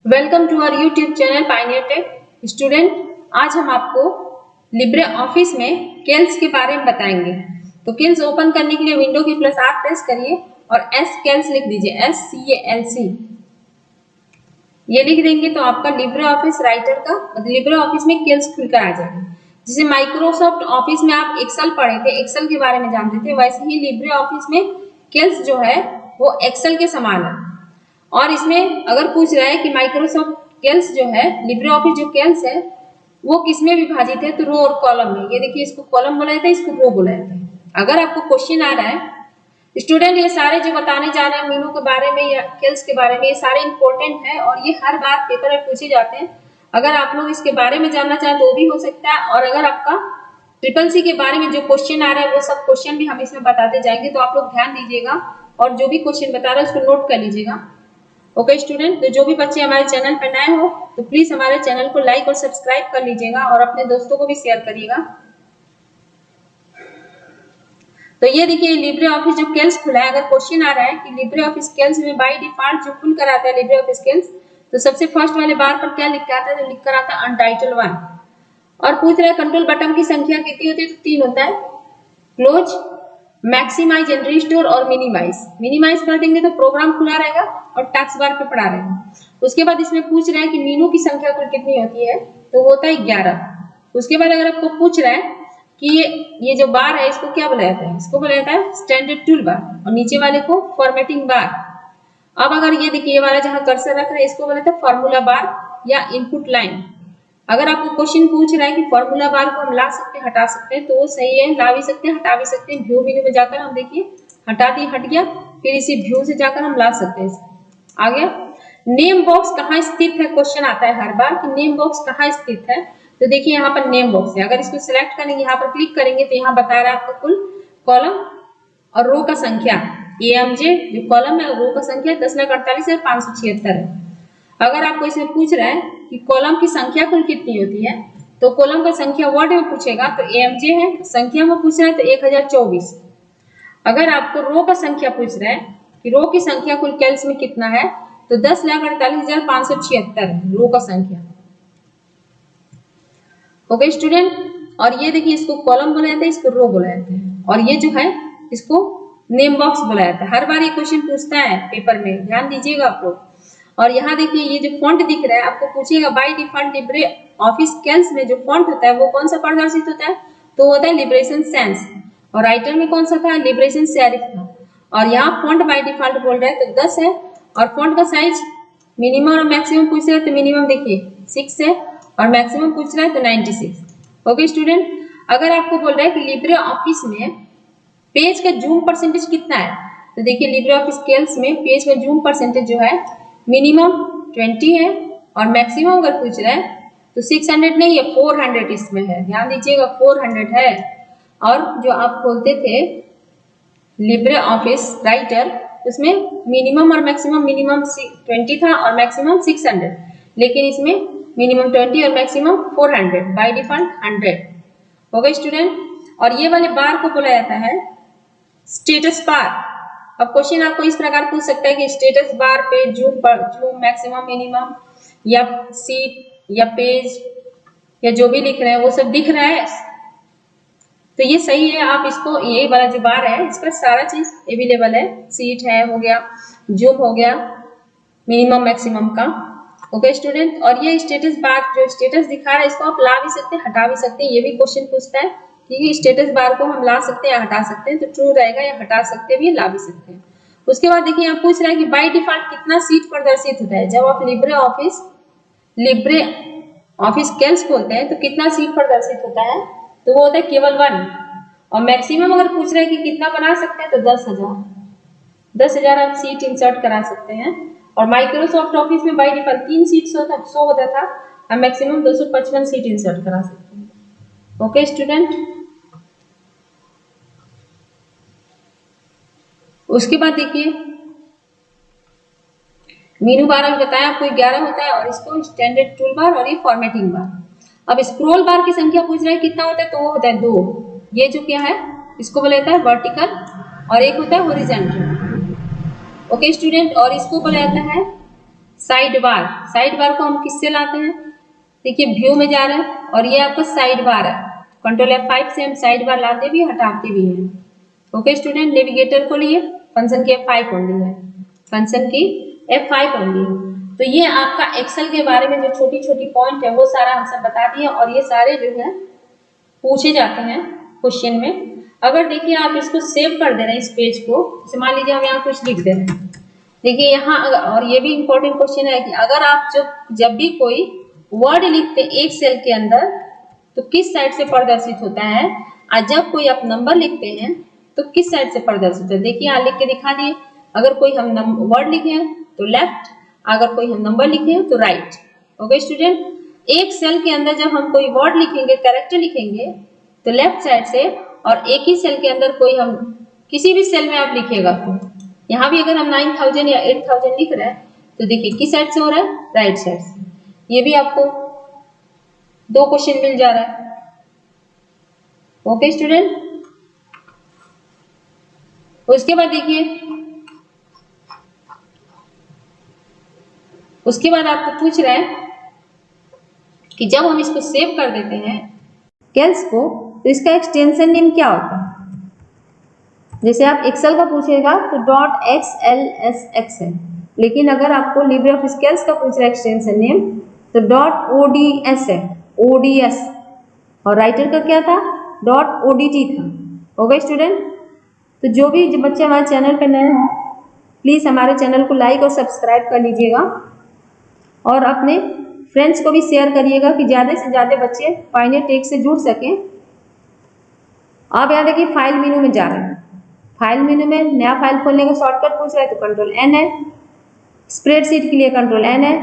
Welcome to our YouTube channel Pioneer Tech. Student, आज हम आपको लिब्रे ऑफिस में कैल्स के बारे में बताएंगे। तो कैल्स ओपन करने के लिए विंडो की +R प्रेस करिए और एस कैल्स लिख दीजिए, SCALC। ये लिख देंगे तो आपका लिब्रे ऑफिस राइटर का लिब्रे ऑफिस में कैल्स खुलकर आ जाएगा। जिसे माइक्रोसॉफ्ट ऑफिस में आप एक्सेल पढ़े थे, एक्सेल के बारे में जानते थे, वैसे ही लिब्रे ऑफिस में कैल्स जो है वो एक्सेल के समान है। और इसमें अगर पूछ रहा है कि माइक्रोसॉफ्ट कैल्स जो है, लिब्रे ऑफिस जो कैल्स है वो किसमें विभाजित है, तो रो और कॉलम में। ये देखिए, इसको कॉलम बोला जाता है, इसको रो बोला जाता है। अगर आपको क्वेश्चन आ रहा है स्टूडेंट, ये सारे जो बताने जा रहे हैं मीनू के बारे में या कैल्स के बारे में, ये सारे इंपॉर्टेंट है और ये हर बार पेपर में पूछे जाते हैं। अगर आप लोग इसके बारे में जानना चाहें तो भी हो सकता है, और अगर आपका CCC के बारे में जो क्वेश्चन आ रहा है वो सब क्वेश्चन भी हम इसमें बताते जाएंगे, तो आप लोग ध्यान दीजिएगा और जो भी क्वेश्चन बता रहे हैं उसको नोट कर लीजिएगा। ओके स्टूडेंट, तो जो भी बच्चे हमारे चैनल पर नए हो तो प्लीज हमारे चैनल को लाइक और सब्सक्राइब कर लीजिएगा और अपने दोस्तों को भी शेयर करिएगा। तो ये देखिए, लिब्रे ऑफिस जो कैल्स खुला है, अगर क्वेश्चन आ रहा है कि लिब्रे ऑफिस कैल्स में बाय डिफॉल्ट जो खुल कर आता है लिब्रे ऑफिस कैल्स, तो सबसे फर्स्ट वाले बार पर क्या लिख कर आता है, तो लिख कर आता है अनटाइटल 1। और पूछ रहा है कंट्रोल बटन की संख्या कितनी होती है, तो 3 होता है। क्लोज, मैक्सिमाइज एंड रिस्टोर और मिनिमाइज। मिनिमाइज कर देंगे तो प्रोग्राम खुला रहेगा और टास्क बार पे पड़ा रहेगा। उसके बाद इसमें पूछ रहा है कि मीनू की संख्या कुल कितनी होती है, तो होता है 11। उसके बाद अगर आपको पूछ रहा है कि ये जो बार है इसको क्या बोला जाता है, इसको बोला जाता है स्टैंडर्ड टूल बार, और नीचे वाले को फॉर्मेटिंग बार। अब अगर ये देखिए, ये वाला जहां कर्सर रख रहे हैं इसको बोला जाता है फॉर्मूला बार या इनपुट लाइन। अगर आपको क्वेश्चन पूछ रहा है कि फॉर्मूला बार को हम ला सकते हैं, हटा सकते हैं, तो वो सही है, ला भी सकते हैं, हटा भी सकते हैं। व्यू मेन्यू में जाकर हम देखिए, हटा दिए, हट गया, फिर इसी व्यू से जाकर हम ला सकते हैं। आ गया। नेम बॉक्स कहाँ स्थित है, क्वेश्चन आता है हर बार कि नेम बॉक्स कहाँ स्थित है। तो देखिए यहाँ पर नेम बॉक्स है, अगर इसको सिलेक्ट करेंगे, यहाँ पर क्लिक करेंगे तो यहाँ बता रहा है आपको कुल कॉलम और रो का संख्या। AMJ जो कॉलम है, रो का संख्या 10,48,576 है। अगर आपको इसमें पूछ रहा है कि कॉलम की संख्या कुल कितनी होती है, तो कॉलम का संख्या वर्ड में पूछेगा तो AMJ है, संख्या में पूछ रहा है तो 1024। अगर आपको रो का संख्या पूछ रहा है कि रो की संख्या कुल कैल्स में कितना है, तो 10,48,576 रो का संख्या। ओके स्टूडेंट, और ये देखिए, इसको कॉलम बोला जाता है, इसको रो बोला जाता है, और ये जो है इसको नेम बॉक्स बोला जाता है। हर बार ये क्वेश्चन पूछता है पेपर में, ध्यान दीजिएगा आप लोग। और यहाँ देखिए, ये जो फॉन्ट दिख रहा है, आपको पूछेगा बाय डिफॉल्ट लिब्रे ऑफिस कैल्स में जो फॉन्ट होता है वो कौन सा प्रदर्शित होता है, तो होता है लिबरेशन सैंस। और राइटर में कौन सा था, लिबरेशन सेरिफ था। और यहाँ फॉन्ट बाय डिफॉल्ट बोल रहा है तो 10 है, और फॉन्ट का साइज मिनिमम और मैक्सिमम पूछ रहा है तो मिनिमम देखिए 6 है और मैक्सिमम पूछ रहा है तो 96। ओके स्टूडेंट, अगर आपको बोल रहा है कि लिब्रे ऑफिस में पेज का जूम परसेंटेज कितना है, तो देखिए लिब्रे ऑफिस कैल्स में पेज का जूम परसेंटेज जो है मिनिमम 20 है, और मैक्सिमम अगर पूछ रहा है तो 600 नहीं है, 400 इसमें है। ध्यान दीजिएगा, 400 है। और जो आप खोलते थे लिब्रे ऑफिस राइटर, उसमें मिनिमम और मैक्सिमम, मिनिमम 20 था और मैक्सिमम 600, लेकिन इसमें मिनिमम 20 और maximum 400, by default 100। Okay student, और ये वाले बार को बोला जाता है स्टेटस बार। अब क्वेश्चन आपको इस प्रकार पूछ सकता है कि स्टेटस बार पे जूम मैक्सिमम मिनिमम या सीट या पेज या जो भी लिख रहे हैं वो सब दिख रहा है, तो ये सही है। आप इसको, ये वाला जो बार है इस पर सारा चीज अवेलेबल है, सीट है, हो गया, जूम हो गया, मिनिमम मैक्सिमम का। ओके स्टूडेंट, और ये स्टेटस बार जो स्टेटस दिखा रहा है इसको आप ला भी सकते हैं, हटा भी सकते हैं। ये भी क्वेश्चन पूछता है कि स्टेटस बार को हम ला सकते हैं या हटा सकते हैं, तो ट्रू रहेगा, या हटा सकते भी, ला भी सकते हैं। उसके बाद देखिए, आप पूछ रहे हैं कि बाय डिफॉल्ट कितना सीट प्रदर्शित होता है। जब आप लिब्रे ऑफिस कैल्स खोलते हैं तो कितना सीट प्रदर्शित होता है, तो वो होता है केवल 1। और मैक्सिमम अगर पूछ रहे हैं कि कितना बना सकते हैं तो 10,000 आप सीट इंसर्ट करा सकते हैं। और माइक्रोसॉफ्ट ऑफिस में बाय डिफॉल्ट 3 सीट शो होता था, और मैक्सिमम 255 सीट इंसर्ट करा सकते हैं। ओके स्टूडेंट, उसके बाद देखिए, मीनू बार में बताया आपको 11 होता है, और इसको स्टैंडर्ड टूल बार और ये फॉर्मेटिंग बार। अब स्क्रॉल बार की संख्या पूछ रहा है कितना होता है, तो वो होता है 2। ये जो क्या है इसको बोला जाता है वर्टिकल, और एक होता है हॉरिजॉन्टल। ओके स्टूडेंट, और इसको बोला जाता है साइड बार को हम किससे लाते हैं? देखिए व्यू में जा रहे हैं और ये आपका साइड बार है, कंट्रोल F5 से हम साइड बार लाते भी हटाते भी हैं। ओके स्टूडेंट, नेविगेटर को लिए फंक्शन की F5 ओनली है, फंक्शन की F5 ओनली है। तो ये आपका एक्सेल के बारे में जो छोटी छोटी पॉइंट है वो सारा हम सब बता दिए और ये सारे जो है पूछे जाते हैं क्वेश्चन में। अगर देखिए आप इसको सेव कर दे रहे हैं इस पेज को, जैसे मान लीजिए हम यहाँ कुछ लिख दे रहे हैं, देखिए यहाँ और ये भी इम्पोर्टेंट क्वेश्चन है कि अगर आप जब भी कोई वर्ड लिखते हैं एक सेल के अंदर तो किस साइड से प्रदर्शित होता है, और जब कोई आप नंबर लिखते हैं तो किस साइड से प्रदर्शित होता है। देखिए यहाँ लिख के दिखा दिए, अगर कोई हम वर्ड लिखे हैं तो लेफ्ट, अगर कोई हम नंबर लिखे हैं तो राइट। ओके स्टूडेंट, एक सेल के अंदर जब हम कोई वर्ड लिखेंगे, कैरेक्टर लिखेंगे तो लेफ्ट साइड से, और एक ही सेल के अंदर कोई हम किसी भी सेल में आप लिखिएगा तो यहाँ भी अगर हम 9000 या 8000 लिख रहे हैं तो देखिए किस साइड से हो रहा है, राइट साइड से। ये भी आपको 2 क्वेश्चन मिल जा रहा है। ओके स्टूडेंट, उसके बाद देखिए, उसके बाद आपको पूछ रहे हैं कि जब हम इसको सेव कर देते हैं कैल्स को तो इसका एक्सटेंशन नेम क्या होता है। जैसे आप एक्सेल का पूछेगा तो .xlsx है, लेकिन अगर आपको लिब्रे ऑफिस कैल्स का पूछ रहा है एक्सटेंशन नेम तो .ods है, ods, और राइटर का क्या था, .odt था। ओके स्टूडेंट, तो जो बच्चे हमारे चैनल पर नए हैं प्लीज़ हमारे चैनल को लाइक और सब्सक्राइब कर लीजिएगा और अपने फ्रेंड्स को भी शेयर करिएगा कि ज़्यादा से ज़्यादा बच्चे फाइनल टेक से जुड़ सकें। आप यहाँ देखिए फाइल मेनू में जा रहे हैं, फाइल मेनू में नया फाइल खोलने का शॉर्टकट पूछ रहा है तो कंट्रोल N है, स्प्रेडशीट के लिए कंट्रोल N है,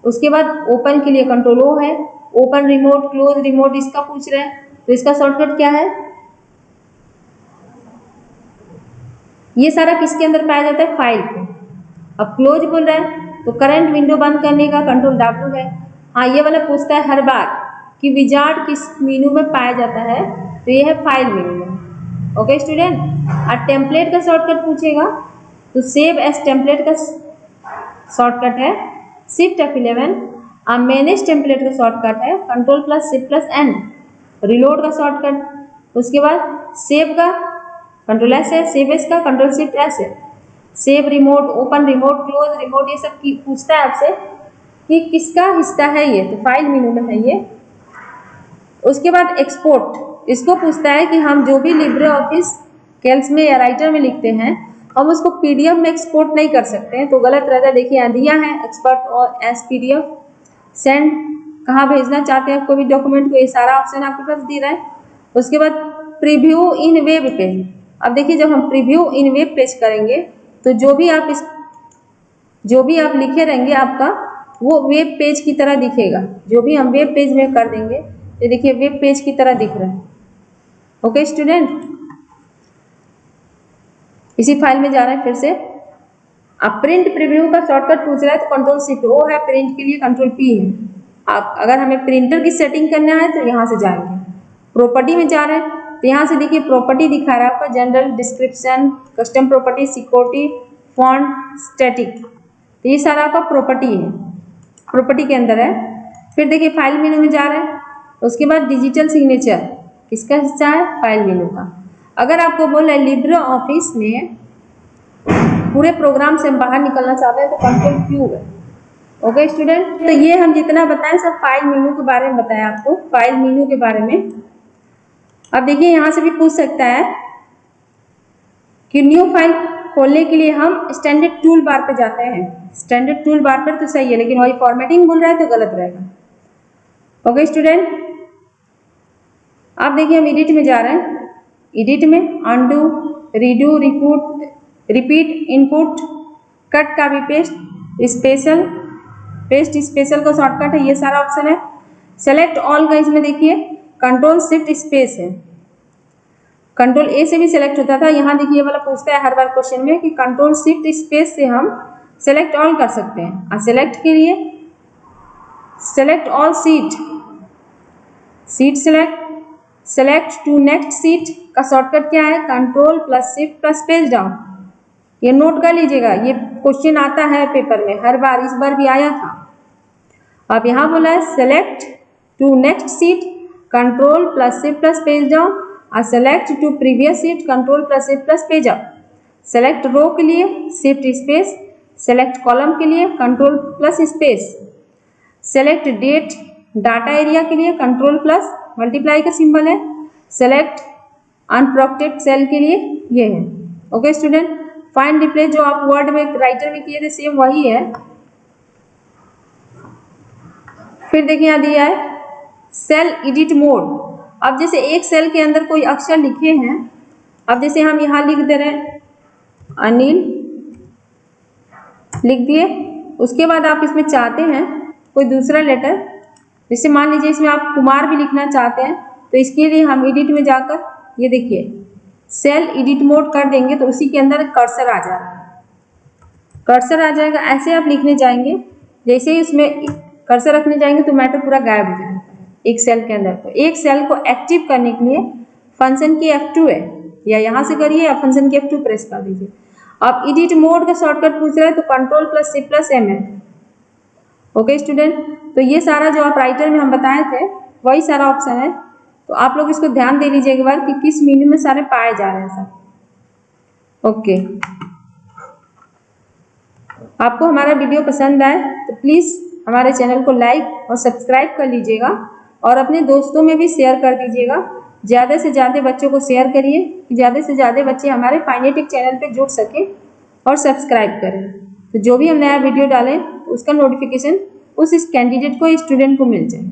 उसके बाद ओपन के लिए कंट्रोल O है, ओपन रिमोट, क्लोज रिमोट इसका पूछ रहे हैं तो इसका शॉर्टकट क्या है। ये सारा किसके अंदर पाया जाता है, फाइल को। अब क्लोज बोल रहे हैं तो करंट विंडो बंद करने का कंट्रोल W है। हाँ, ये वाला पूछता है हर बार कि विजार्ड किस मेनू में पाया जाता है तो ये है फाइल मेनू में। ओके स्टूडेंट, और टेम्पलेट का शॉर्टकट पूछेगा तो सेव एज टेम्पलेट का शॉर्टकट है Shift F11, और मैनेज टेम्पलेट का शॉर्टकट है Ctrl+Shift+N, रिलोड का शॉर्टकट, उसके बाद सेव का कंट्रोल S है, सेव एस का Ctrl+Shift+S है, save remote, open remote, close remote, ये सब की पूछता है आपसे कि किसका हिस्सा है ये, तो फाइल मेनू में है ये। उसके बाद एक्सपोर्ट, इसको पूछता है कि हम जो भी लिब्रे ऑफिस कैल्स में या राइटर में लिखते हैं हम उसको PDF में एक्सपोर्ट नहीं कर सकते हैं तो गलत रहता है। देखिए यहाँ दिया है एक्सपर्ट और एस PDF सेंड, कहाँ भेजना चाहते हैं कोई भी डॉक्यूमेंट को, ये सारा ऑप्शन आपके पास दे रहा है। उसके बाद प्रीव्यू इन वेब पेज, अब देखिए जब हम प्रीव्यू इन वेब पेज करेंगे तो जो भी आप लिखे रहेंगे आपका वो वेब पेज की तरह दिखेगा, जो भी हम वेब पेज में कर देंगे तो देखिए वेब पेज की तरह दिख रहा है। ओके स्टूडेंट, इसी फाइल में जा रहा है फिर से। अब प्रिंट प्रीव्यू का शॉर्टकट पूछ रहा है तो Ctrl+C है, प्रिंट के लिए Ctrl+P है। आप अगर हमें प्रिंटर की सेटिंग करना है तो यहाँ से जाएंगे, प्रॉपर्टी में जा रहे हैं तो यहाँ से देखिए प्रॉपर्टी दिखा रहा है आपका, general, description, custom property, security, font, static, तो ये सारा आपका प्रॉपर्टी है, प्रॉपर्टी के अंदर है। फिर देखिए फाइल मेनू में जा रहे हैं, उसके बाद डिजिटल सिग्नेचर किसका हिस्सा है, फाइल मेनू का। अगर आपको बोला है लिब्रे ऑफिस में पूरे प्रोग्राम से हम बाहर निकलना चाहते हैं तो Ctrl+Q है। ओके स्टूडेंट, तो ये हम जितना बताएं सब फाइल मेनू के बारे में बताया आपको, फाइल मेनू के बारे में। अब देखिए यहाँ से भी पूछ सकता है कि न्यू फाइल खोलने के लिए हम स्टैंडर्ड टूल बार पे जाते हैं, स्टैंडर्ड टूल बार पर तो सही है लेकिन वही फॉर्मेटिंग बोल रहा है तो गलत रहेगा। ओके स्टूडेंट, आप देखिए हम एडिट में जा रहे हैं, एडिट में undo, redo, repeat, input, cut का भी पेस्ट, स्पेशल, पेस्ट स्पेशल का शॉर्टकट है, ये सारा ऑप्शन है। सेलेक्ट ऑल का इसमें देखिए Ctrl+Shift+Space है, Ctrl+A से भी सेलेक्ट होता था, यहाँ देखिए वाला पूछता है हर बार क्वेश्चन में कि Ctrl+Shift+Space से हम सेलेक्ट ऑल कर सकते हैं। और सेलेक्ट के लिए select all sheet, sheet select to next sheet का शॉर्टकट क्या है, Ctrl+Shift+Space डाउन, ये नोट कर लीजिएगा, ये क्वेश्चन आता है पेपर में हर बार, इस बार भी आया था। अब यहाँ बोला है select to next sheet, control plus shift plus page down, और select to previous sheet, control plus shift plus page up. Select row के लिए शिफ्ट स्पेस, सेलेक्ट कॉलम के लिए control plus space, select date data area के लिए control plus multiply का symbol है, select unprotected cell के लिए ये है। ओके स्टूडेंट, फाइंड रिप्लेस जो आप वर्ड में राइटर में किए थे सेम वही है। फिर देखिए यहाँ दिया है सेल एडिट मोड। अब जैसे एक सेल के अंदर कोई अक्षर लिखे हैं, अब जैसे हम यहाँ लिख दे रहे हैं अनिल, लिख दिए, उसके बाद आप इसमें चाहते हैं कोई दूसरा लेटर, जैसे मान लीजिए इसमें आप कुमार भी लिखना चाहते हैं, तो इसके लिए हम एडिट में जाकर ये देखिए सेल एडिट मोड कर देंगे तो उसी के अंदर कर्सर आ जा रहा है, कर्सर आ जाएगा। ऐसे आप लिखने जाएंगे, जैसे ही उसमें कर्सर रखने जाएंगे तो मैटर पूरा गायब हो जाएगा एक सेल के अंदर। तो एक सेल को एक्टिव करने के लिए फंक्शन की F2 है, या यहाँ से करिए या फंक्शन की F2 प्रेस कर दीजिए। अब एडिट मोड का शॉर्टकट पूछ रहा है तो control plus C plus M है। ओके स्टूडेंट, तो ये सारा जो आप राइटर में हम बताए थे वही सारा ऑप्शन है, तो आप लोग इसको ध्यान दे लीजिए एक बार कि किस मीनिंग में सारे पाए जा रहे हैं सब। ओके, आपको हमारा वीडियो पसंद आए तो प्लीज़ हमारे चैनल को लाइक और सब्सक्राइब कर लीजिएगा और अपने दोस्तों में भी शेयर कर दीजिएगा। ज़्यादा से ज़्यादा बच्चों को शेयर करिए कि ज़्यादा से ज़्यादा बच्चे हमारे फाइनेटिक चैनल पे जुड़ सकें और सब्सक्राइब करें, तो जो भी हम नया वीडियो डालें उसका नोटिफिकेशन उस कैंडिडेट को, स्टूडेंट को मिल जाए।